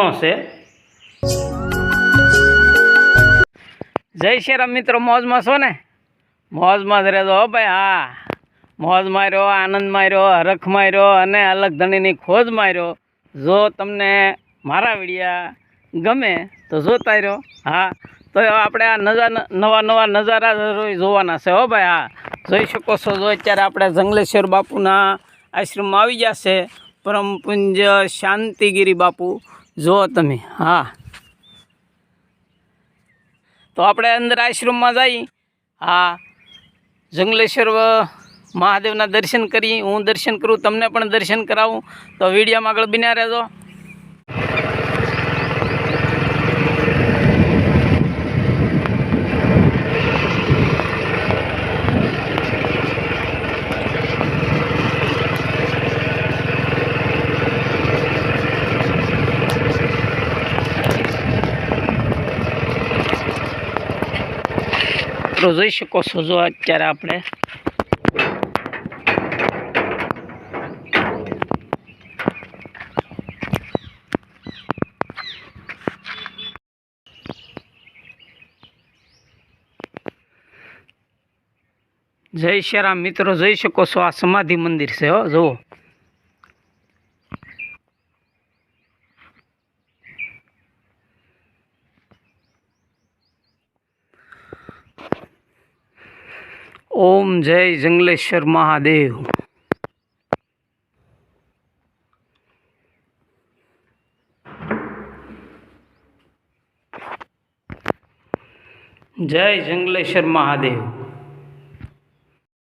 જૂનો છે। જય શ્રી રામ મિત્રો, મોજમાં છો ને? મોજમાં જ રહેજો હો ભાઈ। હા, મોજ માર્યો, આનંદ માર્યો, હરખ માર્યો અને અલગ ધણીની ખોજ માર્યો। જો તમને મારા વિડીયા ગમે તો જોતા રહ્યો। હા, તો આપણે આ નવા નવા નજારા જોવાના છે હો ભાઈ। હા, જોઈ શકો છો, જો અત્યારે આપણે જંગલેશ્વર બાપુના આશ્રમમાં આવી ગયા છે, પરમ પૂજ્ય શાંતિગીરી બાપુ। જો તમે, હા, તો આપણે અંદર આશ્રમમાં જઈ, હા, જંગલેશ્વર મહાદેવના દર્શન કરી, હું દર્શન કરું, તમને પણ દર્શન કરાવું। તો વિડીયોમાં આગળ બન્યા રહેજો। જોઈ શકો છો, જો અત્યારે આપણે જય શ્રી રામ મિત્રો, જોઈ શકો છો, આ સમાધિ મંદિર છે હો। જુઓ, ઓમ જય જંગલેશ્વર મહાદેવ। જય જંગલેશ્વર મહાદેવ।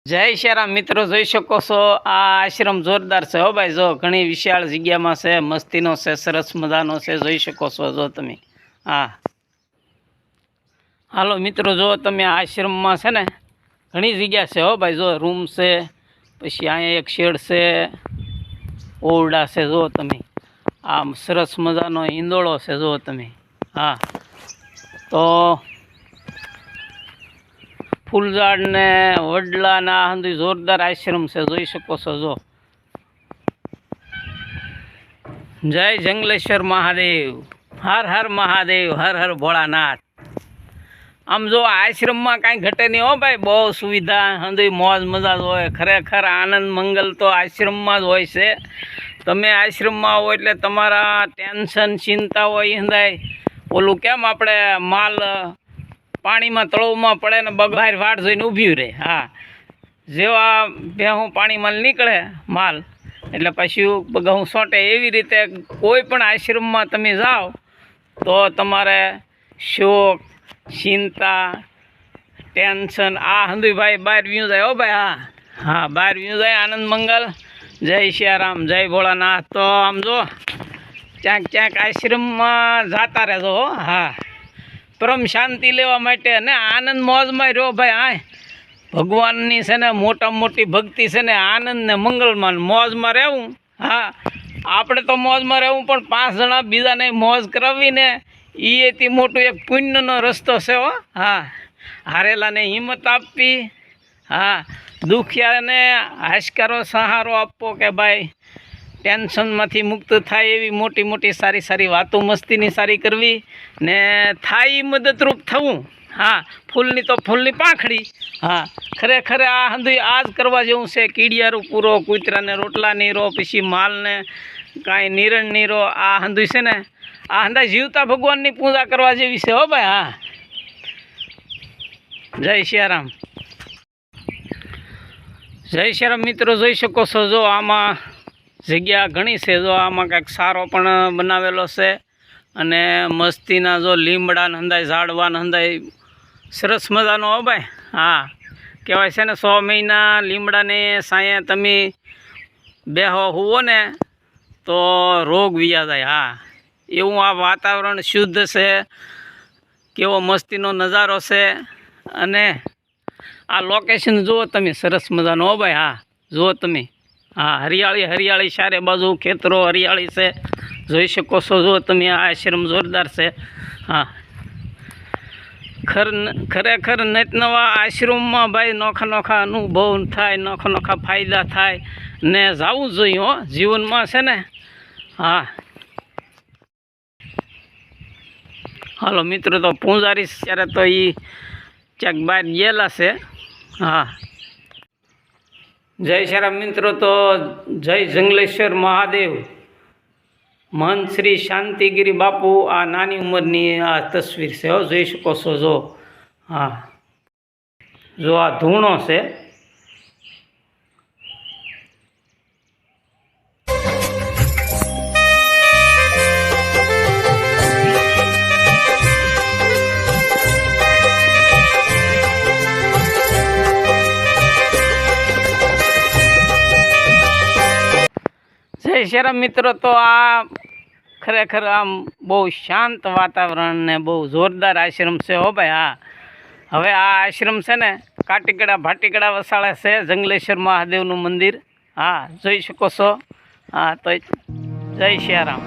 જય શ્રી રામ મિત્રો, જોઈ શકો છો, આ આશ્રમ જોરદાર છે હો ભાઈ। જો ઘણી વિશાળ જગ્યામાં છે, મસ્તીનો છે, સરસ મજાનો છે, જોઈ શકો છો જો તમે। હા, હાલો મિત્રો, જો તમે આશ્રમમાં છે ને ઘણી જગ્યા છે હો ભાઈ। જો રૂમ છે, પછી અહીંયા એક શેડ છે, ઓરડા છે, જો તમે, આમ સરસ મજાનો ઈંદોળો છે, જો તમે। હા, તો ફૂલઝાડ ને વડલા ના હંધી જોરદાર આશ્રમ છે, જોઈ શકો છો જો। જય જંગલેશ્વર મહાદેવ, હર હર મહાદેવ, હર હર ભોળાનાથ। આમ જો આશ્રમમાં કાંઈ ઘટે નહીં હો ભાઈ, બહુ સુવિધા હંધી મોજ મજા જ હોય। ખરેખર આનંદ મંગલ તો આશ્રમમાં જ હોય છે। તમે આશ્રમમાં આવો એટલે તમારા ટેન્શન ચિંતા હોય હંધાય ઓલું કેમ આપણે માલ પાણીમાં તળવમાં પડે ને બહાર વાટ જોઈને ઊભી રહે। હા, જેવા ભેહું પાણીમાં નીકળે માલ એટલે પછી ઘઉં સોંટે, એવી રીતે કોઈ પણ આશ્રમમાં તમે જાઓ તો તમારે શોક ચિંતા ટેન્શન આ હંધુય ભાઈ બહાર વ્યૂ જાય હો ભાઈ। હા હા, બહાર વ્યૂ જાય, આનંદ મંગલ। જય સિયારામ, જય ભોળાનાથ। તો આમ જો ક્યાંક ક્યાંક આશ્રમમાં જાતા રહેજો હો। હા, પરમ શાંતિ લેવા માટે અને આનંદ મોજમાં રહ્યો ભાઈ। હા, ભગવાનની છે ને મોટા મોટી ભક્તિ છે ને, આનંદ ને મંગલમાં મોજમાં રહેવું। હા, આપણે તો મોજમાં રહેવું, પણ 5 જણા બીજાને મોજ કરાવીને એથી મોટું એક પુણ્યનો રસ્તો છે હો। હા, હારેલાને હિંમત આપવી, હા, દુખિયાને હાશકારો સહારો આપવો કે ભાઈ ટેન્શનમાંથી મુક્ત થાય, એવી મોટી મોટી સારી સારી વાતો મસ્તીની સારી કરવી ને થાય મદદરૂપ થવું। હા, ફૂલની તો ફૂલની પાંખડી। હા, ખરેખર આ હંધુય આ જ કરવા જેવું છે। કીડિયારું પૂરો, કૂતરાને રોટલા નીરો, પછી માલને કાંઈ નિરણ નીરો, આ હંધુય છે ને આ હંધા જીવતા ભગવાનની પૂજા કરવા જેવી છે હો ભાઈ। હા, જય સિયારામ, જય સિયારામ મિત્રો, જોઈ શકો છો, જો આમાં જગ્યા ઘણી છે। જો આમાં કંઈક સારો પણ બનાવેલો છે અને મસ્તીના જો લીમડાને હંધાય, ઝાડવાને હંધાય સરસ મજાનો હો ભાઈ। હા, કહેવાય છે ને 100 મહિના લીમડાને સાંયે તમે બેહો હુવો ને તો રોગ વિયા જાય। હા, એવું આ વાતાવરણ શુદ્ધ છે, કેવો મસ્તીનો નજારો છે અને આ લોકેશન જુઓ તમે, સરસ મજાનો હો ભાઈ। હા, જુઓ તમે, હા, હરિયાળી હરિયાળી, ચારે બાજુ ખેતરો હરિયાળી છે, જોઈ શકો છો, જો તમે આ આશ્રમ જોરદાર છે। હા, ખરેખર નત નવા આશ્રમમાં ભાઈ નોખા નોખા અનુભવ થાય, નોખા નોખા ફાયદા થાય ને જવું જોઈએ હો જીવનમાં છે ને। હા, હાલો મિત્રો, તો પૂંજારી ત્યારે તો એ ક્યાંક બહાર ગયેલા છે. હા, જય શ્રી મિત્રો. તો જય જંગલેશ્વર મહાદેવ. મહંત શ્રી શાંતિગીરી બાપુ આ નાની ઉંમરની આ તસવીર છે, જોઈ શકો છો. જો હા, જો આ ધૂણો છે. જય શ્રી મિત્રો. તો આ ખરેખર આમ બહુ શાંત વાતાવરણ ને બહુ જોરદાર આશ્રમ છે હો ભાઈ. હા, હવે આ આશ્રમ છે ને કાટીકડા ભાટીકડા વસાળે છે, જંગલેશ્વર મહાદેવનું મંદિર. હા, જોઈ શકો છો. હા, તો જય શ્રી રામ.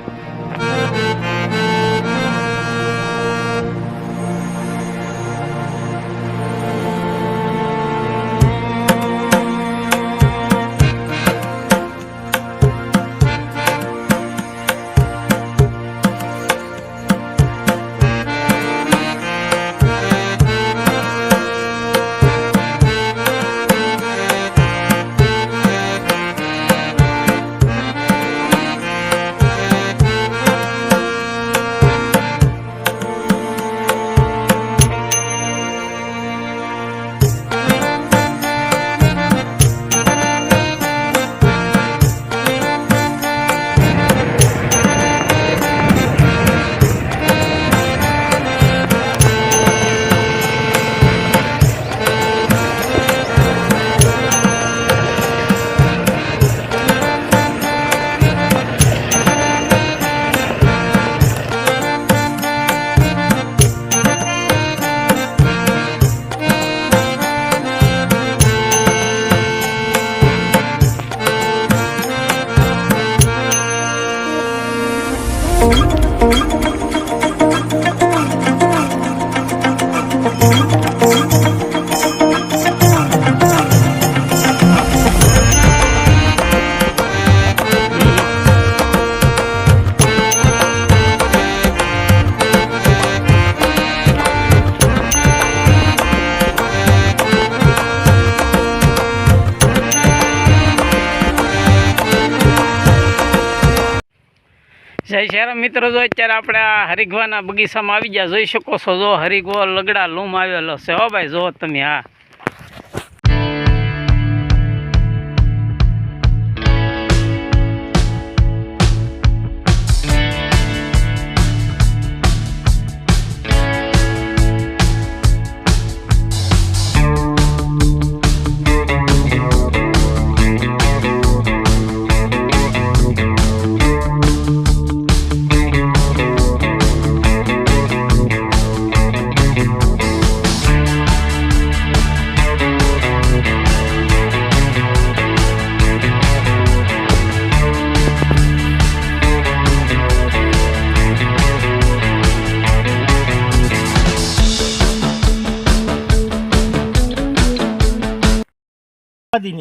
જય શ્રી મિત્રો. જો અત્યારે આપણે આ હરિગવાના બગીચામાં આવી ગયા, જોઈ શકો છો. જો હરિગવો લગડા લૂમ આવેલો છે હો ભાઈ, જો તમે. હા,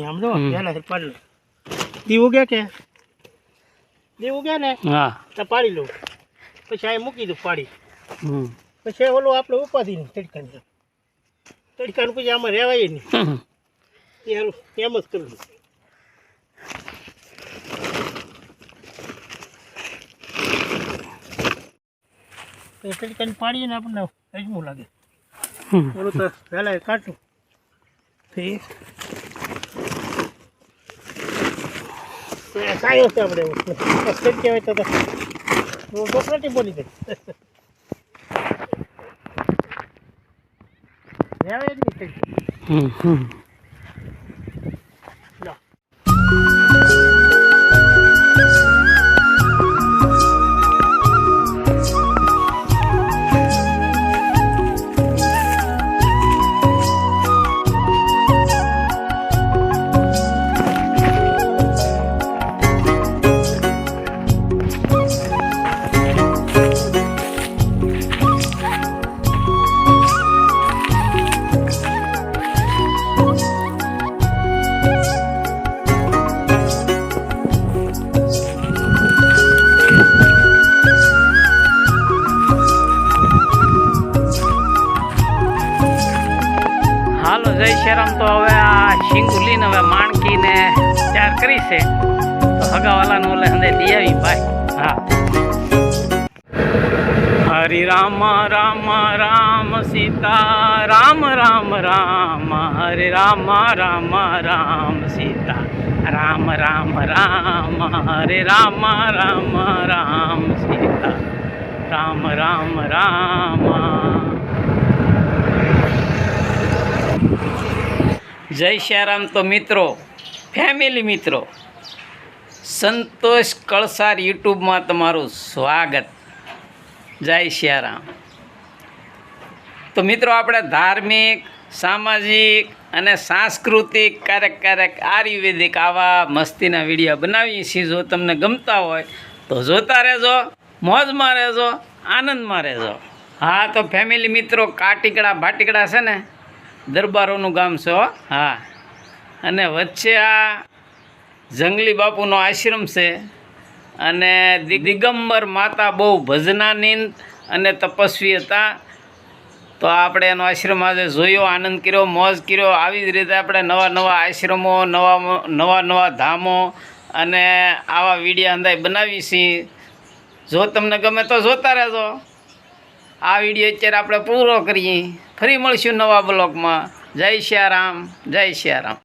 આમ જો પેલા પાડી દીવું ગયા કે દીવું ગયા ને. હા, તો પાડી લો, પછી આ મૂકી દઉં પાડી. પછી ઓલું આપણે ઉપાધિ નહીં તડકાનું પછી આમાં રહેવાય નહીં. એમ જ કરવું. તડકાની પાડીએ ને આપણને હજમું લાગે. ઓલું તો વહેલા કાઢું સાયો છે આપણે કહેવાય તો ગોપરાટી બોલી દે. સિયારામ તો હવે આ શીંગું લઈને હવે માણકીને તૈયાર કરી છે તો હગાવાલાનું ઓલે હંદે દઈ આવી ભાઈ. હા. હરે રામ રામ રામ સીતા રામ રામ રામ હરે રામ રામ રામ સીતા રામ રામ રામ હરે રામ રામ રામ સીતા રામ રામ રામ. જય શ્યારામ. તો મિત્રો, ફેમિલી મિત્રો, સંતોષ કળસાર યુટ્યુબમાં તમારું સ્વાગત. જય શ્યારામ. તો મિત્રો, આપણે ધાર્મિક, સામાજિક અને સાંસ્કૃતિક ક્યારેક આયુર્વેદિક આવા મસ્તીના વિડીયો બનાવીએ છીએ. જો તમને ગમતા હોય તો જોતા રહેજો, મોજમાં રહેજો, આનંદમાં રહેજો. હા, તો ફેમિલી મિત્રો, કાટીકડા ભાટીકડા છે ને, દરબારોનું ગામ છે હો. હા, અને વચ્ચે આ જંગલી બાપુનો આશ્રમ છે અને દિગંબર માતા બહુ ભજનાનીંદ અને તપસ્વી હતા. તો આપણે એનો આશ્રમ આજે જોયો, આનંદ કર્યો, મોજ કર્યો. આવી જ રીતે આપણે નવા આશ્રમો, નવા ધામો અને આવા વિડીયો અંદાજ બનાવી છીએ. જો તમને ગમે તો જોતા રહેજો. આ વિડીયો અત્યારે આપણે પૂરો કરીએ. ફરી મળીશું નવા બ્લોગમાં. જય શ્યારામ. જય શ્યારામ.